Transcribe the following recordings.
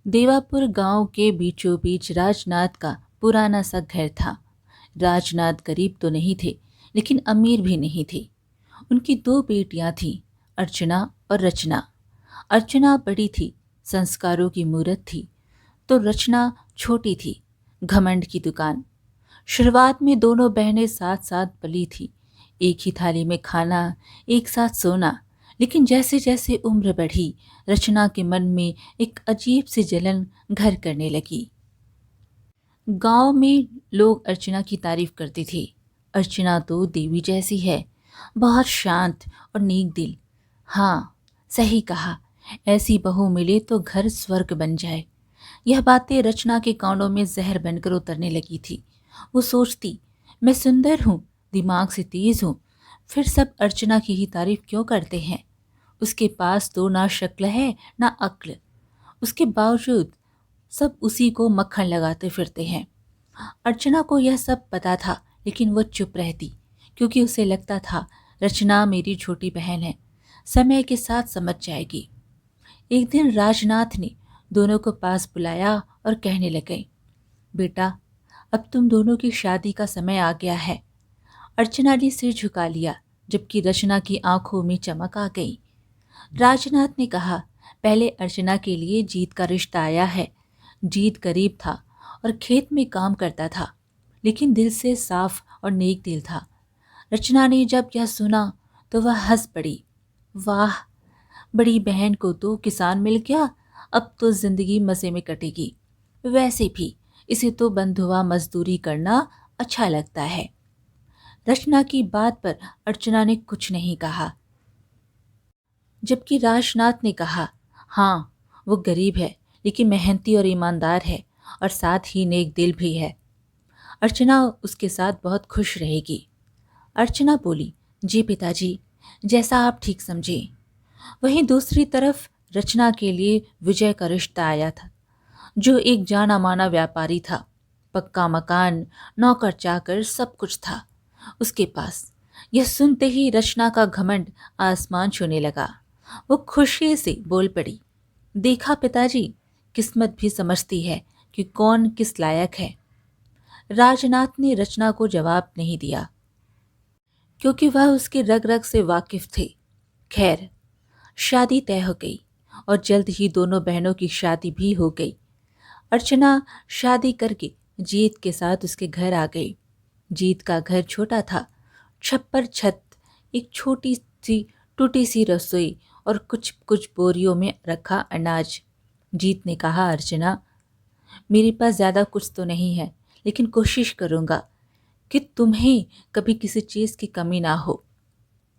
देवापुर गांव के बीचों बीच राजनाथ का पुराना सा घर था। राजनाथ गरीब तो नहीं थे, लेकिन अमीर भी नहीं थे। उनकी दो बेटियां थीं, अर्चना और रचना। अर्चना बड़ी थी, संस्कारों की मूरत थी, तो रचना छोटी थी, घमंड की दुकान। शुरुआत में दोनों बहनें साथ साथ पली थी, एक ही थाली में खाना, एक साथ सोना। लेकिन जैसे जैसे उम्र बढ़ी, रचना के मन में एक अजीब सी जलन घर करने लगी। गांव में लोग अर्चना की तारीफ करते थे। अर्चना तो देवी जैसी है, बहुत शांत और नेक दिल। हाँ, सही कहा, ऐसी बहू मिले तो घर स्वर्ग बन जाए। यह बातें रचना के कानों में जहर बनकर उतरने लगी थी। वो सोचती, मैं सुंदर हूँ, दिमाग से तेज हूँ, फिर सब अर्चना की ही तारीफ क्यों करते हैं। उसके पास तो ना शक्ल है ना अक्ल, उसके बावजूद सब उसी को मक्खन लगाते फिरते हैं। अर्चना को यह सब पता था, लेकिन वो चुप रहती, क्योंकि उसे लगता था रचना मेरी छोटी बहन है, समय के साथ समझ जाएगी। एक दिन राजनाथ ने दोनों को पास बुलाया और कहने लगे, बेटा, अब तुम दोनों की शादी का समय आ गया है। अर्चना ने सिर झुका लिया, जबकि रचना की आंखों में चमक आ गई। राजनाथ ने कहा, पहले अर्चना के लिए जीत का रिश्ता आया है। जीत गरीब था और खेत में काम करता था, लेकिन दिल से साफ और नेक दिल था। रचना ने जब यह सुना तो वह हंस पड़ी। वाह, बड़ी बहन को तो किसान मिल गया, अब तो जिंदगी मजे में कटेगी। वैसे भी इसे तो बंधुआ मजदूरी करना अच्छा लगता है। रचना की बात पर अर्चना ने कुछ नहीं कहा, जबकि राजनाथ ने कहा, हाँ, वो गरीब है, लेकिन मेहनती और ईमानदार है, और साथ ही नेक दिल भी है। अर्चना उसके साथ बहुत खुश रहेगी। अर्चना बोली, जी पिताजी, जैसा आप ठीक समझे। वहीं दूसरी तरफ रचना के लिए विजय का रिश्ता आया था, जो एक जाना माना व्यापारी था। पक्का मकान, नौकर चाकर, सब कुछ था उसके पास। यह सुनते ही रचना का घमंड आसमान छूने लगा। वो खुशी से बोल पड़ी, देखा पिताजी, किस्मत भी समझती है कि कौन किस लायक है। राजनाथ ने रचना को जवाब नहीं दिया, क्योंकि वह उसके रग रग से वाकिफ थे। खैर, शादी तय हो गई और जल्द ही दोनों बहनों की शादी भी हो गई। अर्चना शादी करके जीत के साथ उसके घर आ गई। जीत का घर छोटा था, छप्पर छत, एक छोटी सी टूटी सी रसोई और कुछ कुछ बोरियों में रखा अनाज। जीत ने कहा, अर्चना, मेरे पास ज़्यादा कुछ तो नहीं है, लेकिन कोशिश करूँगा कि तुम्हें कभी किसी चीज़ की कमी ना हो।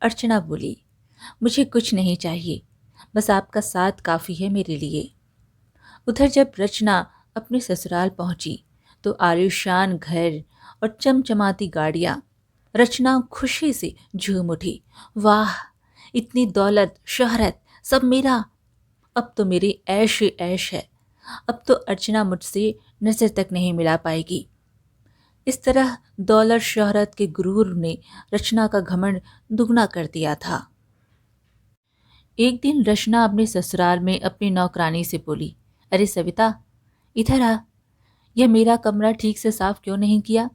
अर्चना बोली, मुझे कुछ नहीं चाहिए, बस आपका साथ काफ़ी है मेरे लिए। उधर जब रचना अपने ससुराल पहुंची तो आलीशान घर और चमचमाती गाड़ियां। रचना खुशी से झूम उठी। वाह, इतनी दौलत, शोहरत, सब मेरा। अब तो मेरी ऐश ही ऐश है। अब तो अर्चना मुझसे नजर तक नहीं मिला पाएगी। इस तरह दौलत शोहरत के गुरूर ने रचना का घमंड दुगना कर दिया था। एक दिन रचना अपने ससुराल में अपनी नौकरानी से बोली, अरे सविता, इधर आ, यह मेरा कमरा ठीक से साफ क्यों नहीं किया।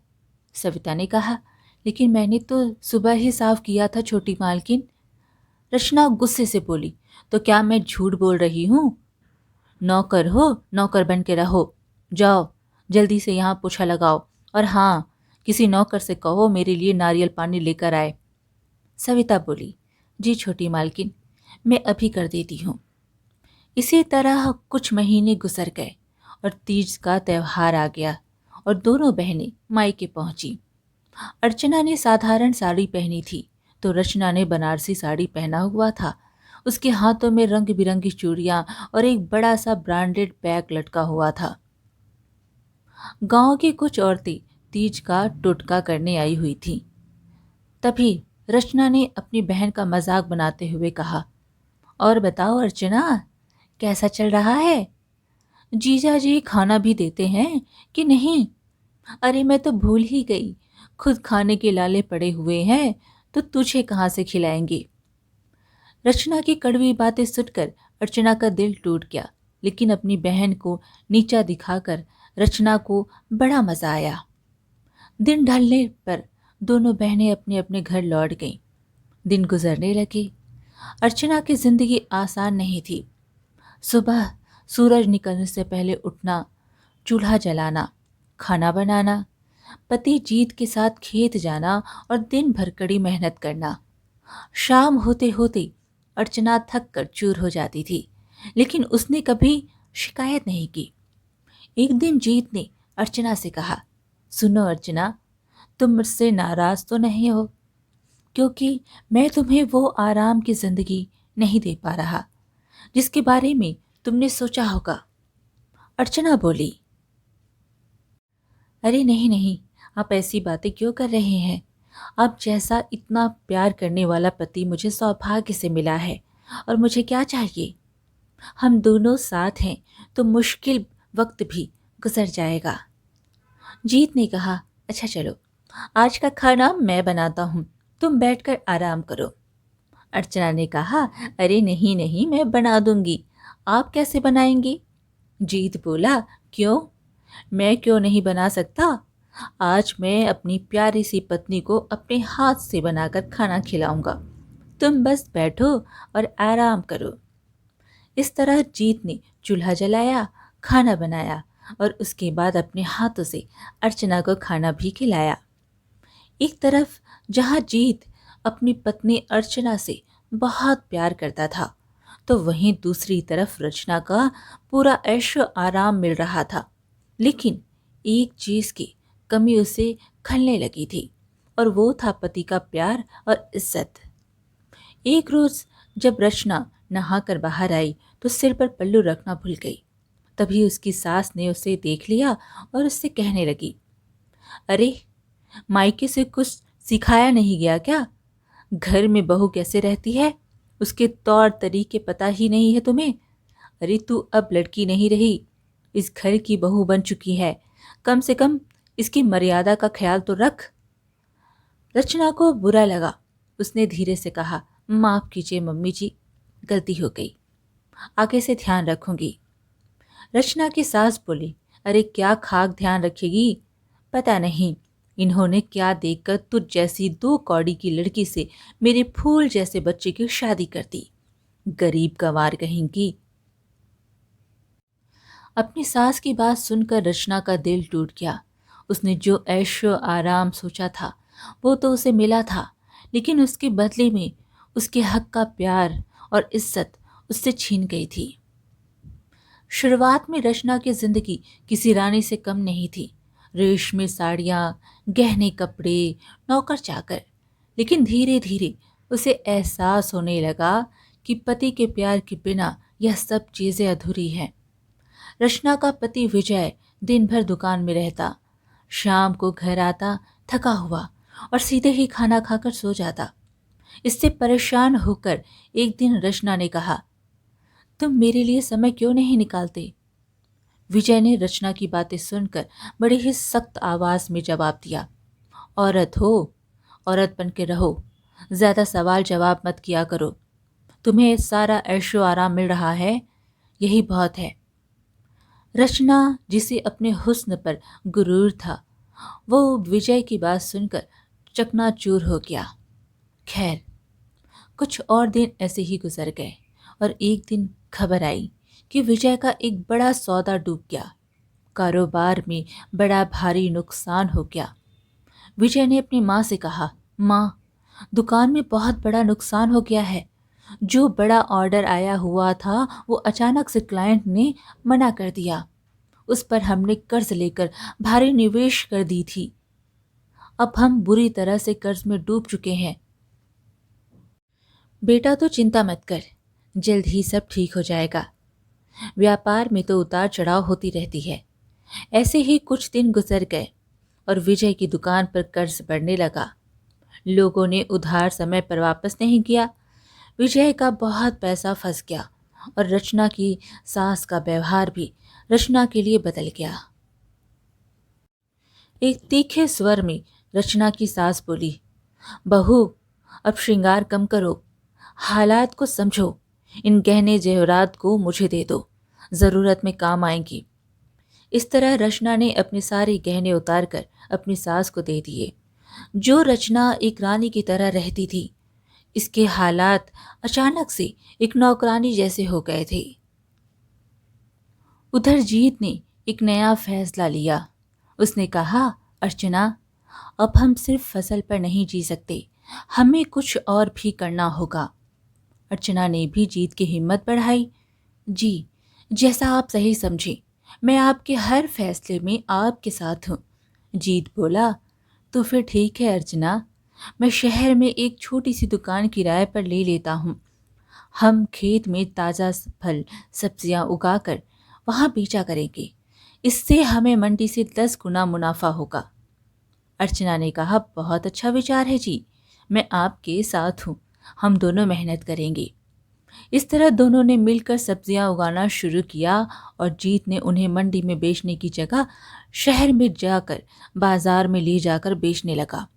सविता ने कहा, लेकिन मैंने तो सुबह ही साफ किया था छोटी मालकिन। रचना गुस्से से बोली, तो क्या मैं झूठ बोल रही हूँ। नौकर हो, नौकर बन के रहो। जाओ, जल्दी से यहाँ पोछा लगाओ, और हाँ, किसी नौकर से कहो मेरे लिए नारियल पानी लेकर आए। सविता बोली, जी छोटी मालकिन, मैं अभी कर देती हूँ। इसी तरह कुछ महीने गुजर गए और तीज का त्योहार आ गया और दोनों बहनें मायके पहुंची। अर्चना ने साधारण साड़ी पहनी थी, तो रचना ने बनारसी साड़ी पहना हुआ था। उसके हाथों में रंग बिरंगी चूड़ियां और एक बड़ा सा ब्रांडेड बैग लटका हुआ था। गांव की कुछ औरतें तीज का टोटका करने आई हुई थीं। तभी रचना ने अपनी बहन का मजाक बनाते हुए कहा, और बताओ अर्चना, कैसा चल रहा है। जीजा जी खाना भी देते हैं कि नहीं। अरे मैं तो भूल ही गई, खुद खाने के लाले पड़े हुए हैं, तो तुझे कहाँ से खिलाएंगे। रचना की कड़वी बातें सुनकर अर्चना का दिल टूट गया। लेकिन अपनी बहन को नीचा दिखाकर रचना को बड़ा मजा आया। दिन ढलने पर दोनों बहनें अपने अपने घर लौट गईं। दिन गुजरने लगे। अर्चना की जिंदगी आसान नहीं थी। सुबह सूरज निकलने से पहले उठना, चूल्हा जलाना, खाना बनाना, पति जीत के साथ खेत जाना और दिन भर कड़ी मेहनत करना। शाम होते होते अर्चना थक कर चूर हो जाती थी, लेकिन उसने कभी शिकायत नहीं की। एक दिन जीत ने अर्चना से कहा, सुनो अर्चना, तुम मुझसे नाराज तो नहीं हो? क्योंकि मैं तुम्हें वो आराम की जिंदगी नहीं दे पा रहा जिसके बारे में तुमने सोचा होगा। अर्चना बोली, अरे नहीं नहीं, आप ऐसी बातें क्यों कर रहे हैं? आप जैसा इतना प्यार करने वाला पति मुझे सौभाग्य से मिला है, और मुझे क्या चाहिए? हम दोनों साथ हैं तो मुश्किल वक्त भी गुजर जाएगा। जीत ने कहा, अच्छा चलो, आज का खाना मैं बनाता हूँ, तुम बैठकर आराम करो। अर्चना ने कहा, अरे नहीं नहीं, मैं बना दूंगी। आप कैसे बनाएंगी? जीत बोला, क्यों? मैं क्यों नहीं बना सकता? आज मैं अपनी प्यारी सी पत्नी को अपने हाथ से बनाकर खाना खिलाऊंगा। तुम बस बैठो और आराम करो। इस तरह जीत ने चूल्हा जलाया, खाना बनाया और उसके बाद अपने हाथों से अर्चना को खाना भी खिलाया। एक तरफ जहां जीत अपनी पत्नी अर्चना से बहुत प्यार करता था, तो वहीं दूसरी तरफ रचना का पूरा ऐशो आराम मिल रहा था। लेकिन एक चीज की कमी उसे खलने लगी थी, और वो था पति का प्यार और इज्जत। एक रोज जब रचना नहाकर बाहर आई तो सिर पर पल्लू रखना भूल गई। तभी उसकी सास ने उसे देख लिया और उससे कहने लगी, अरे, मायके से कुछ सिखाया नहीं गया क्या? घर में बहू कैसे रहती है, उसके तौर तरीके पता ही नहीं है तुम्हें? अरे तू अब लड़की नहीं रही, इस घर की बहू बन चुकी है। कम से कम इसकी मर्यादा का ख्याल तो रख। रचना को बुरा लगा। उसने धीरे से कहा, माफ कीजिए मम्मी जी, गलती हो गई, आगे से ध्यान रखूंगी। रचना की सास बोली, अरे क्या खाक ध्यान रखेगी? पता नहीं इन्होंने क्या देखकर तुझ जैसी 2 कौड़ी की लड़की से मेरे फूल जैसे बच्चे की शादी कर दी। गरीब गंवार कहेंगी। अपनी सास की बात सुनकर रचना का दिल टूट गया। उसने जो ऐशो आराम सोचा था वो तो उसे मिला था, लेकिन उसके बदले में उसके हक का प्यार और इज्जत उससे छीन गई थी। शुरुआत में रचना की जिंदगी किसी रानी से कम नहीं थी। रेशमी साड़ियाँ, गहने कपड़े, नौकर चाकर। लेकिन धीरे धीरे उसे एहसास होने लगा कि पति के प्यार के बिना यह सब चीज़ें अधूरी हैं। रचना का पति विजय दिन भर दुकान में रहता, शाम को घर आता थका हुआ और सीधे ही खाना खाकर सो जाता। इससे परेशान होकर एक दिन रचना ने कहा, तुम मेरे लिए समय क्यों नहीं निकालते? विजय ने रचना की बातें सुनकर बड़े ही सख्त आवाज में जवाब दिया, औरत हो, औरत बन के रहो, ज्यादा सवाल जवाब मत किया करो। तुम्हें सारा ऐशो आराम मिल रहा है, यही बहुत है। रचना, जिसे अपने हुस्न पर गुरूर था, वो विजय की बात सुनकर चकनाचूर हो गया। खैर, कुछ और दिन ऐसे ही गुजर गए और एक दिन खबर आई कि विजय का एक बड़ा सौदा डूब गया। कारोबार में बड़ा भारी नुकसान हो गया। विजय ने अपनी माँ से कहा, माँ, दुकान में बहुत बड़ा नुकसान हो गया है। जो बड़ा ऑर्डर आया हुआ था वो अचानक से क्लाइंट ने मना कर दिया। उस पर हमने कर्ज लेकर भारी निवेश कर दी थी। अब हम बुरी तरह से कर्ज में डूब चुके हैं। बेटा तो चिंता मत कर, जल्द ही सब ठीक हो जाएगा। व्यापार में तो उतार चढ़ाव होती रहती है। ऐसे ही कुछ दिन गुजर गए और विजय की दुकान पर कर्ज बढ़ने लगा। लोगों ने उधार समय पर वापस नहीं किया। विजय का बहुत पैसा फंस गया और रचना की सास का व्यवहार भी रचना के लिए बदल गया। एक तीखे स्वर में रचना की सास बोली, बहू, अब श्रृंगार कम करो, हालात को समझो, इन गहने जेवरात को मुझे दे दो, ज़रूरत में काम आएंगी। इस तरह रचना ने अपने सारे गहने उतार कर अपनी सास को दे दिए। जो रचना एक रानी की तरह रहती थी, इसके हालात अचानक से एक नौकरानी जैसे हो गए थे। उधर जीत ने एक नया फैसला लिया। उसने कहा, अर्चना, अब हम सिर्फ फसल पर नहीं जी सकते, हमें कुछ और भी करना होगा। अर्चना ने भी जीत की हिम्मत बढ़ाई। जी, जैसा आप सही समझें, मैं आपके हर फैसले में आपके साथ हूँ। जीत बोला, तो फिर ठीक है अर्चना, मैं शहर में एक छोटी सी दुकान किराए पर ले लेता हूँ। हम खेत में ताज़ा फल सब्जियाँ उगाकर वहाँ बेचा करेंगे। इससे हमें मंडी से 10 गुना मुनाफा होगा। अर्चना ने कहा, बहुत अच्छा विचार है जी, मैं आपके साथ हूँ, हम दोनों मेहनत करेंगे। इस तरह दोनों ने मिलकर सब्जियां उगाना शुरू किया और जीत ने उन्हें मंडी में बेचने की जगह शहर में जाकर बाजार में ले जाकर बेचने लगा।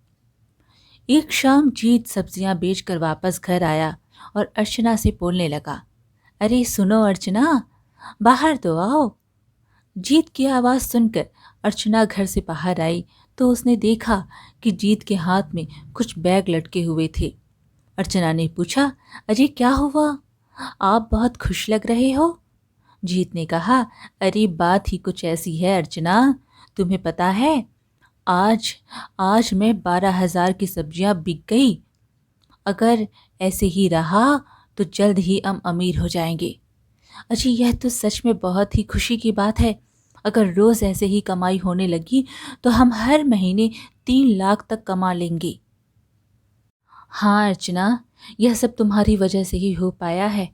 एक शाम जीत सब्जियां बेचकर वापस घर आया और अर्चना से बोलने लगा, अरे सुनो अर्चना, बाहर तो आओ। जीत की आवाज़ सुनकर अर्चना घर से बाहर आई तो उसने देखा कि जीत के हाथ में कुछ बैग लटके हुए थे। अर्चना ने पूछा, अरे क्या हुआ, आप बहुत खुश लग रहे हो। जीत ने कहा, अरे बात ही कुछ ऐसी है अर्चना, तुम्हें पता है, आज आज मैं 12,000 की सब्जियां बिक गई। अगर ऐसे ही रहा तो जल्द ही हम अमीर हो जाएंगे। अजी यह तो सच में बहुत ही खुशी की बात है। अगर रोज ऐसे ही कमाई होने लगी तो हम हर महीने 3 लाख तक कमा लेंगे। हाँ अर्चना, यह सब तुम्हारी वजह से ही हो पाया है।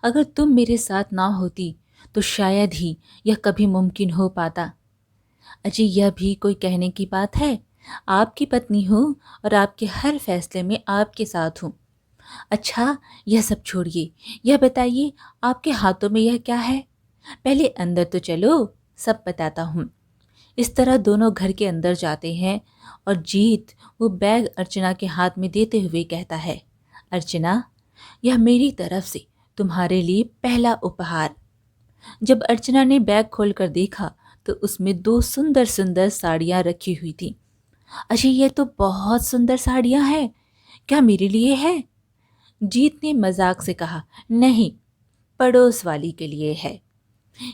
अगर तुम मेरे साथ ना होती तो शायद ही यह कभी मुमकिन हो पाता। अजी यह भी कोई कहने की बात है, आपकी पत्नी हूँ और आपके हर फैसले में आपके साथ हूँ। अच्छा यह सब छोड़िए, यह बताइए आपके हाथों में यह क्या है। पहले अंदर तो चलो, सब बताता हूँ। इस तरह दोनों घर के अंदर जाते हैं और जीत वो बैग अर्चना के हाथ में देते हुए कहता है, अर्चना, यह मेरी तरफ से तुम्हारे लिए पहला उपहार। जब अर्चना ने बैग खोलकर देखा तो उसमें 2 सुंदर सुंदर साड़ियाँ रखी हुई थी। अजी ये तो बहुत सुंदर साड़ियाँ हैं, क्या मेरे लिए है। जीत ने मजाक से कहा, नहीं, पड़ोस वाली के लिए है।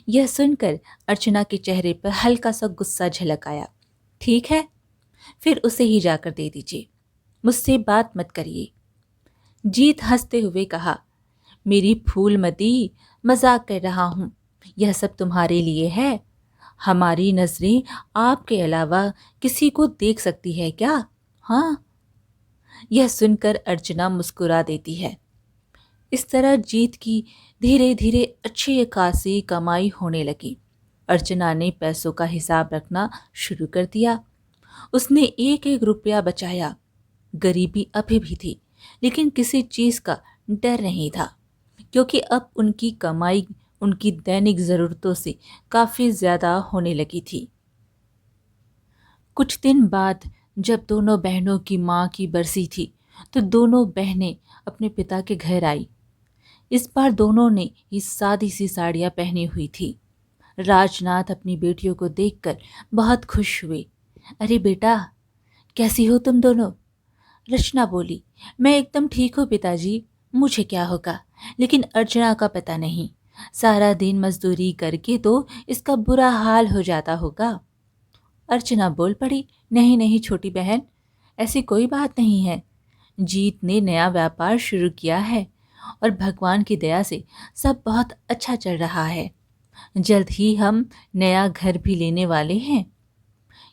यह सुनकर अर्चना के चेहरे पर हल्का सा गुस्सा झलक आया। ठीक है, फिर उसे ही जाकर दे दीजिए, मुझसे बात मत करिए। जीत हंसते हुए कहा, मेरी फूलमती, मजाक कर रहा हूँ, यह सब तुम्हारे लिए है। हमारी नजरें आपके अलावा किसी को देख सकती है क्या। हाँ, यह सुनकर अर्चना मुस्कुरा देती है। इस तरह जीत की धीरे धीरे अच्छी खासी कमाई होने लगी। अर्चना ने पैसों का हिसाब रखना शुरू कर दिया। उसने एक एक रुपया बचाया। गरीबी अभी भी थी, लेकिन किसी चीज का डर नहीं था, क्योंकि अब उनकी कमाई उनकी दैनिक जरूरतों से काफी ज्यादा होने लगी थी। कुछ दिन बाद जब दोनों बहनों की माँ की बरसी थी तो दोनों बहनें अपने पिता के घर आई। इस बार दोनों ने ये सादी सी साड़ियाँ पहनी हुई थी। राजनाथ अपनी बेटियों को देखकर बहुत खुश हुए। अरे बेटा, कैसी हो तुम दोनों। रचना बोली, मैं एकदम ठीक हूँ पिताजी, मुझे क्या होगा, लेकिन अर्चना का पता नहीं, सारा दिन मजदूरी करके तो इसका बुरा हाल हो जाता होगा। अर्चना बोल पड़ी, नहीं नहीं छोटी बहन, ऐसी कोई बात नहीं है। जीत ने नया व्यापार शुरू किया है और भगवान की दया से सब बहुत अच्छा चल रहा है। जल्द ही हम नया घर भी लेने वाले हैं।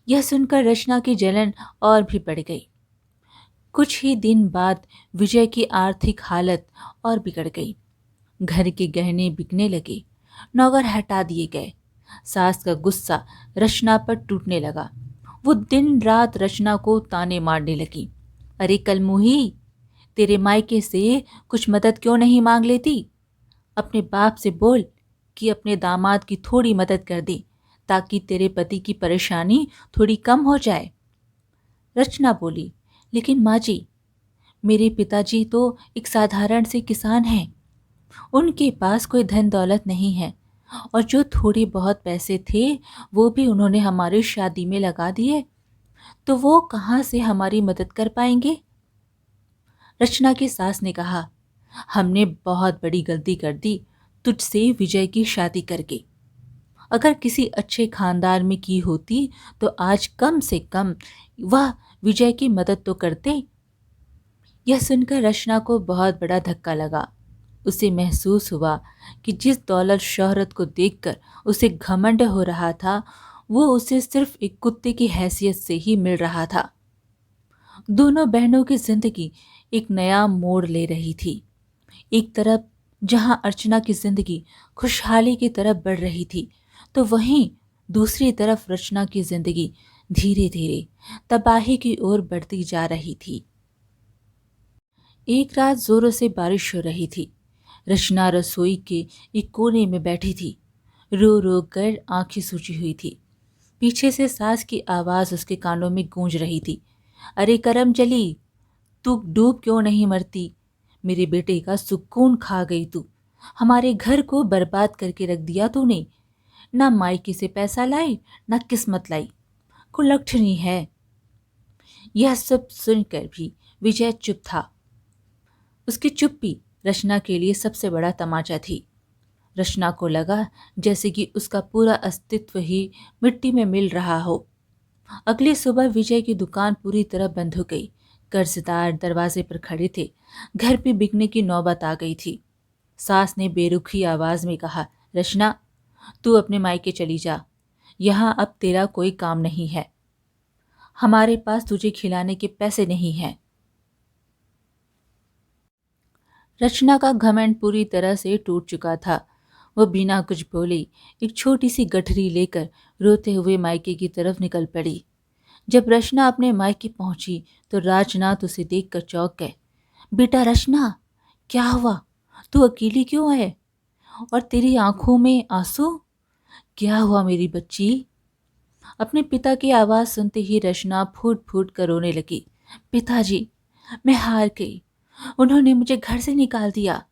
यह सुनकर रचना की जलन और भी बढ़ गई। कुछ ही दिन बाद विजय की आर्थिक हालत और बिगड़ गई। घर के गहने बिकने लगे, नौकर हटा दिए गए। सास का गुस्सा रचना पर टूटने लगा। वो दिन रात रचना को ताने मारने लगी। अरे कलमुही, तेरे मायके से कुछ मदद क्यों नहीं मांग लेती। अपने बाप से बोल कि अपने दामाद की थोड़ी मदद कर दे, ताकि तेरे पति की परेशानी थोड़ी कम हो जाए। रचना बोली, लेकिन माँ जी, मेरे पिताजी तो एक साधारण से किसान हैं, उनके पास कोई धन दौलत नहीं है और जो थोड़े बहुत पैसे थे वो भी उन्होंने हमारी शादी में लगा दिए, तो वो कहाँ से हमारी मदद कर पाएंगे? रचना की सास ने कहा, हमने बहुत बड़ी गलती कर दी तुझसे विजय की शादी करके। अगर किसी अच्छे खानदान में की होती तो आज कम से कम वह विजय की मदद तो करते। यह सुनकर रचना को बहुत बड़ा धक्का लगा। उसे महसूस हुआ कि जिस दौलत शोहरत को देखकर उसे घमंड हो रहा था, वो उसे सिर्फ एक कुत्ते की हैसियत से ही मिल रहा था। दोनों बहनों की जिंदगी एक नया मोड़ ले रही थी। एक तरफ जहां अर्चना की जिंदगी खुशहाली की तरफ बढ़ रही थी, तो वहीं दूसरी तरफ रचना की जिंदगी धीरे धीरे तबाही की ओर बढ़ती जा रही थी। एक रात जोरों से बारिश हो रही थी। रचना रसोई के एक कोने में बैठी थी, रो रो कर आंखें सूजी हुई थी। पीछे से सास की आवाज उसके कानों में गूंज रही थी, अरे करम चली, तू डूब क्यों नहीं मरती? मेरे बेटे का सुकून खा गई तू। हमारे घर को बर्बाद करके रख दिया तूने। ना मायके से पैसा लाई, ना किस्मत लाई, कुलक्षणी है। यह सब सुनकर भी विजय चुप था। उसकी चुप्पी रचना के लिए सबसे बड़ा तमाचा थी। रचना को लगा जैसे कि उसका पूरा अस्तित्व ही मिट्टी में मिल रहा हो। अगली सुबह विजय की दुकान पूरी तरह बंद हो गई। कर्जदार दरवाजे पर खड़े थे। घर पे बिकने की नौबत आ गई थी। सास ने बेरुखी आवाज में कहा, रचना, तू अपने मायके चली जा। यहाँ अब तेरा कोई काम नहीं है। हमारे पास तुझे खिलाने के पैसे नहीं हैं। रचना का घमंड पूरी तरह से टूट चुका था। वो बिना कुछ बोले एक छोटी सी गठरी लेकर रोते हुए मायके की तरफ निकल पड़ी। जब रचना अपने मायके पहुंची तो राजनाथ उसे देखकर चौंक गए। बेटा रचना, क्या हुआ? तू अकेली क्यों है? और तेरी आंखों में आंसू? क्या हुआ मेरी बच्ची? अपने पिता की आवाज सुनते ही रचना फूट फूट कर रोने लगी। पिताजी, मैं हार गई। उन्होंने मुझे घर से निकाल दिया।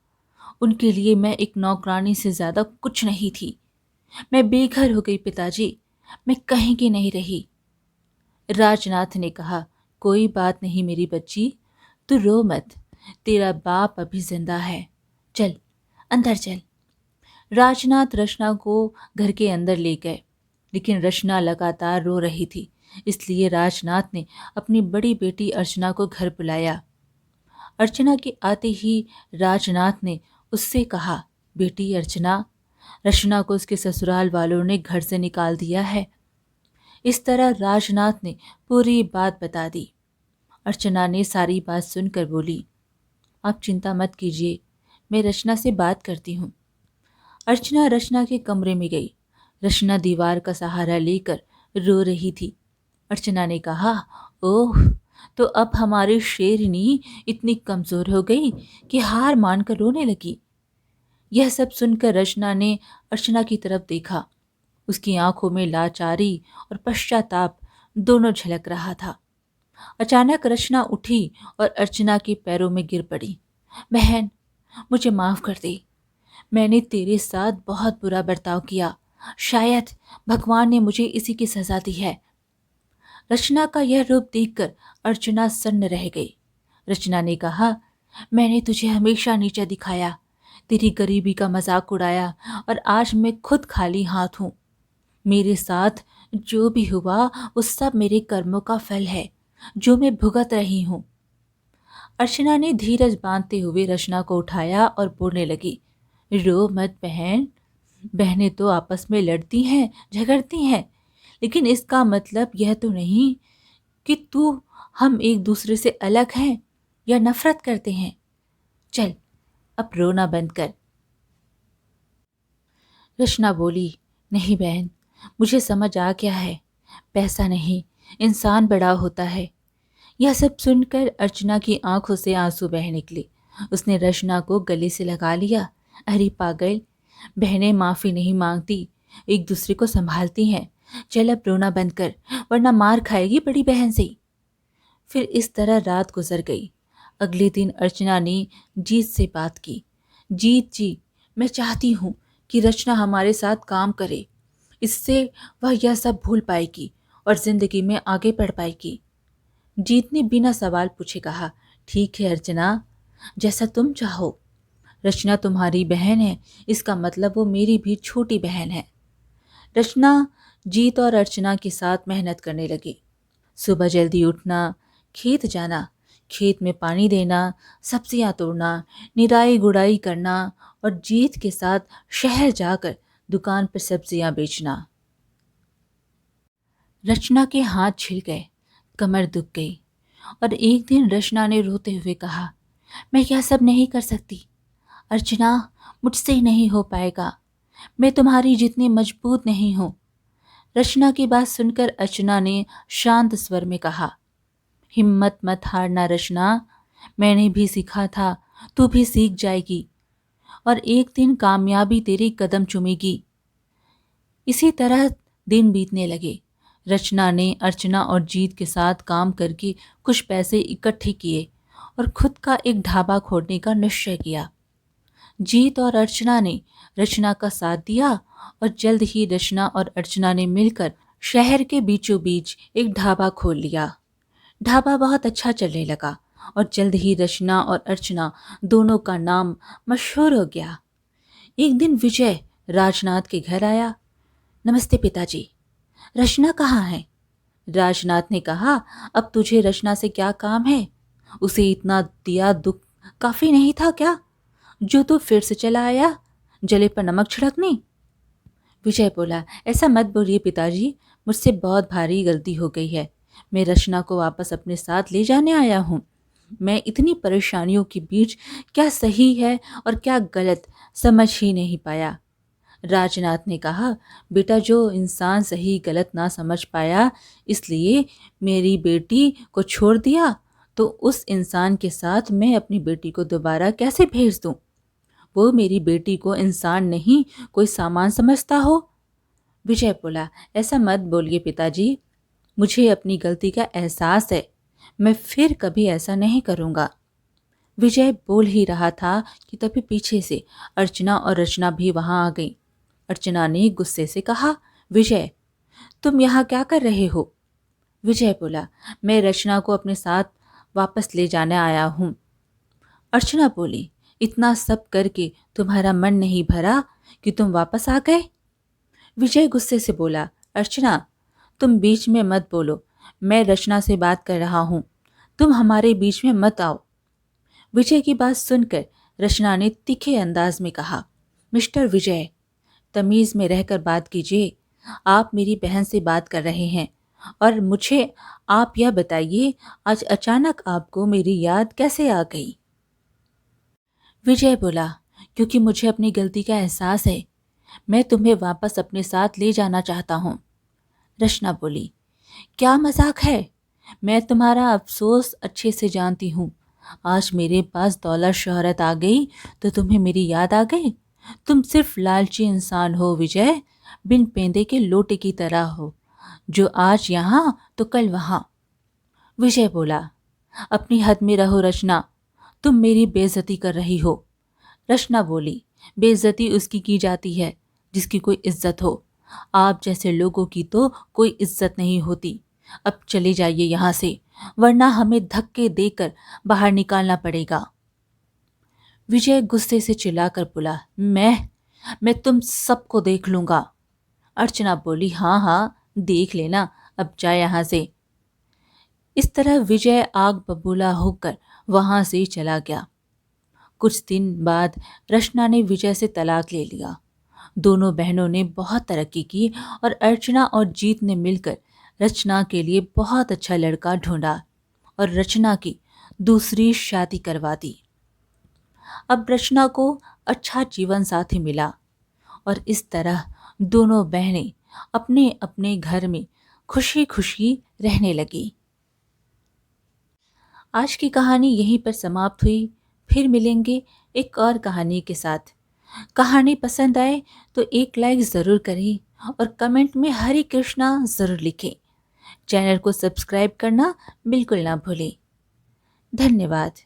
उनके लिए मैं एक नौकरानी से ज्यादा कुछ नहीं थी। मैं बेघर हो गई पिताजी। मैं कहीं की नहीं रही। राजनाथ ने कहा, कोई बात नहीं मेरी बच्ची, तू रो मत। तेरा बाप अभी जिंदा है। चल, अंदर चल। राजनाथ रचना को घर के अंदर ले गए, लेकिन रचना लगातार रो रही थी। इसलिए राजनाथ ने अपनी बड़ी बेटी अर्चना को घर बुलाया। अर्चना के आते ही राजनाथ ने उससे कहा, बेटी अर्चना, रचना को उसके ससुराल वालों ने घर से निकाल दिया है। इस तरह राजनाथ ने पूरी बात बता दी। अर्चना ने सारी बात सुनकर बोली, आप चिंता मत कीजिए, मैं रचना से बात करती हूँ। अर्चना रचना के कमरे में गई। रचना दीवार का सहारा लेकर रो रही थी। अर्चना ने कहा, ओह, तो अब हमारी शेरनी इतनी कमजोर हो गई कि हार मानकर रोने लगी। यह सब सुनकर रचना ने अर्चना की तरफ देखा। उसकी आंखों में लाचारी और पश्चाताप दोनों झलक रहा था। अचानक रचना उठी और अर्चना के पैरों में गिर पड़ी। बहन, मुझे माफ कर दे। मैंने तेरे साथ बहुत बुरा बर्ताव किया। शायद भगवान ने मुझे इसी की सजा दी है। रचना का यह रूप देखकर अर्चना सन्न रह गई। रचना ने कहा, मैंने तुझे हमेशा नीचा दिखाया, तेरी गरीबी का मजाक उड़ाया और आज मैं खुद खाली हाथ हूँ। मेरे साथ जो भी हुआ वो सब मेरे कर्मों का फल है, जो मैं भुगत रही हूँ। अर्चना ने धीरज बांधते हुए रचना को उठाया और बोलने लगी, रो मत बहन। बहनें तो आपस में लड़ती हैं, झगड़ती हैं, लेकिन इसका मतलब यह तो नहीं कि तू हम एक दूसरे से अलग हैं या नफरत करते हैं। चल, अब रोना बंद कर। रचना बोली, नहीं बहन, मुझे समझ आ गया है, पैसा नहीं, इंसान बड़ा होता है। यह सब सुनकर अर्चना की आंखों से आंसू बह निकले। उसने रचना को गले से लगा लिया। अरे पागल, बहनें माफी नहीं मांगती, एक दूसरे को संभालती हैं। चल अब रोना बंद कर, वरना मार खाएगी बड़ी बहन से। फिर इस तरह रात गुजर गई। अगले दिन अर्चना ने जीत से बात की। जीत जी, मैं चाहती हूँ कि रचना हमारे साथ काम करे। इससे वह यह सब भूल पाएगी और जिंदगी में आगे बढ़ पाएगी। जीत ने बिना सवाल पूछे कहा, ठीक है अर्चना, जैसा तुम चाहो। रचना तुम्हारी बहन है, इसका मतलब वो मेरी भी छोटी बहन है। रचना जीत और अर्चना के साथ मेहनत करने लगी। सुबह जल्दी उठना, खेत जाना, खेत में पानी देना, सब्जियां तोड़ना, निराई गुड़ाई करना और जीत के साथ शहर जाकर दुकान पर सब्जियां बेचना। रचना के हाथ छिल गए, कमर दुख गई और एक दिन रचना ने रोते हुए कहा, मैं यह सब नहीं कर सकती। अर्चना, मुझसे नहीं हो पाएगा। मैं तुम्हारी जितनी मजबूत नहीं हूं। रचना की बात सुनकर अर्चना ने शांत स्वर में कहा, हिम्मत मत हारना रचना, मैंने भी सीखा था, तू भी सीख जाएगी और एक दिन कामयाबी तेरे कदम चूमेगी। इसी तरह दिन बीतने लगे। रचना ने अर्चना और जीत के साथ काम करके कुछ पैसे इकट्ठे किए और खुद का एक ढाबा खोलने का निश्चय किया। जीत और अर्चना ने रचना का साथ दिया और जल्द ही रचना और अर्चना ने मिलकर शहर के बीचों बीच एक ढाबा खोल लिया। ढाबा बहुत अच्छा चलने लगा और जल्द ही रचना और अर्चना दोनों का नाम मशहूर हो गया। एक दिन विजय राजनाथ के घर आया। नमस्ते पिताजी, रचना कहाँ है? राजनाथ ने कहा, अब तुझे रचना से क्या काम है? उसे इतना दिया दुख काफी नहीं था क्या, जो तू फिर से चला आया जले पर नमक छिड़कने? विजय बोला, ऐसा मत बोलिए पिताजी, मुझसे बहुत भारी गलती हो गई है। मैं रचना को वापस अपने साथ ले जाने आया हूँ। मैं इतनी परेशानियों के बीच क्या सही है और क्या गलत समझ ही नहीं पाया। राजनाथ ने कहा, बेटा, जो इंसान सही गलत ना समझ पाया इसलिए मेरी बेटी को छोड़ दिया, तो उस इंसान के साथ मैं अपनी बेटी को दोबारा कैसे भेज दूं? वो मेरी बेटी को इंसान नहीं कोई सामान समझता हो। विजय बोला, ऐसा मत बोलिए पिताजी, मुझे अपनी गलती का एहसास है। मैं फिर कभी ऐसा नहीं करूँगा। विजय बोल ही रहा था कि तभी पीछे से अर्चना और रचना भी वहां आ गई। अर्चना ने गुस्से से कहा, विजय, तुम यहाँ क्या कर रहे हो? विजय बोला, मैं रचना को अपने साथ वापस ले जाने आया हूँ। अर्चना बोली, इतना सब करके तुम्हारा मन नहीं भरा कि तुम वापस आ गए? विजय गुस्से से बोला, अर्चना, तुम बीच में मत बोलो, मैं रचना से बात कर रहा हूँ, तुम हमारे बीच में मत आओ। विजय की बात सुनकर रचना ने तीखे अंदाज में कहा, मिस्टर विजय, तमीज में रहकर बात कीजिए। आप मेरी बहन से बात कर रहे हैं और मुझे आप यह बताइए, आज अचानक आपको मेरी याद कैसे आ गई? विजय बोला, क्योंकि मुझे अपनी गलती का एहसास है। मैं तुम्हें वापस अपने साथ ले जाना चाहता हूँ। रचना बोली, क्या मजाक है? मैं तुम्हारा अफसोस अच्छे से जानती हूँ। आज मेरे पास दौलत शोहरत आ गई तो तुम्हें मेरी याद आ गई? तुम सिर्फ लालची इंसान हो विजय, बिन पेंदे के लोटे की तरह हो, जो आज यहाँ तो कल वहाँ। विजय बोला, अपनी हद में रहो रचना, तुम मेरी बेइज्जती कर रही हो। रचना बोली, बेइज्जती उसकी की जाती है जिसकी कोई इज्जत हो। आप जैसे लोगों की तो कोई इज्जत नहीं होती। अब चले जाइए यहाँ से, वरना हमें धक्के देकर बाहर निकालना पड़ेगा। विजय गुस्से से चिल्लाकर बोला, मैं तुम सबको देख लूंगा। अर्चना बोली, हाँ हाँ देख लेना, अब जा यहाँ से। इस तरह विजय आग बबूला होकर वहां से चला गया। कुछ दिन बाद रचना ने विजय से तलाक ले लिया। दोनों बहनों ने बहुत तरक्की की और अर्चना और जीत ने मिलकर रचना के लिए बहुत अच्छा लड़का ढूंढा और रचना की दूसरी शादी करवा दी। अब रचना को अच्छा जीवन साथी मिला और इस तरह दोनों बहनें अपने अपने घर में खुशी खुशी रहने लगी। आज की कहानी यहीं पर समाप्त हुई। फिर मिलेंगे एक और कहानी के साथ। कहानी पसंद आए तो एक लाइक ज़रूर करें और कमेंट में हरे कृष्णा ज़रूर लिखें। चैनल को सब्सक्राइब करना बिल्कुल ना भूलें। धन्यवाद।